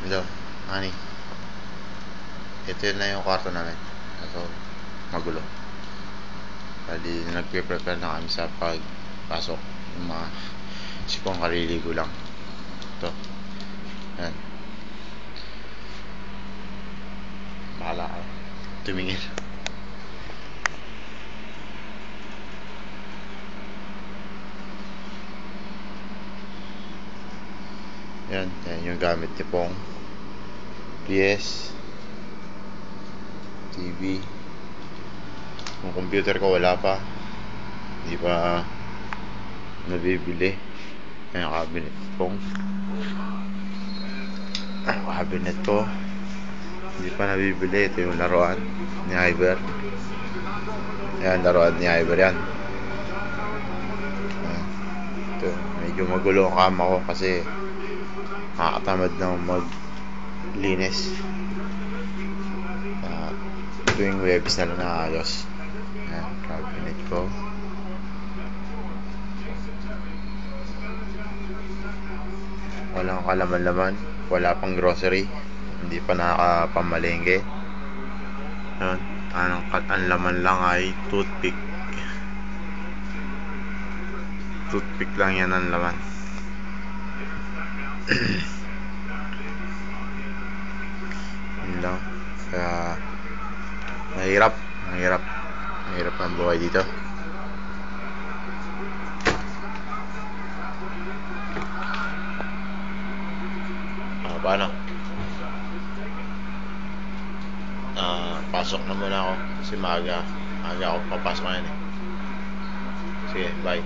Hello, honey. Ito na yung kwarto namin. Ito, magulo. Bali, nagpe-prepare na kami sa pagpasok. Yung mga sipong kaliligo lang. Ito. Yan. Bahala ka. Tumingin. Yan. Yan yung gamit ni Pong. PS. TV. Yung computer ko wala pa. Hindi pa nabibili. Yan yung cabinet Pong. Ang cabinet ko. Hindi pa nabibili. Ito yung laruan ni Iver. Yan, laruan ni Iver yan. Ito, medyo magulo ang kama ko kasi nakakatamad na maglinis. Tuwing Webes na lang naayos. Yan, cabinet ko. Walang kalaman-laman. Wala pang grocery. Hindi pa nakakapamalengke. Yan, ang laman lang ay toothpick. Toothpick lang yan ang laman. Yun lang. Kaya mahirap ang buhay dito. Paano? Pasok na muna ako kasi maaga ako papasok ngayon eh. Sige, bye.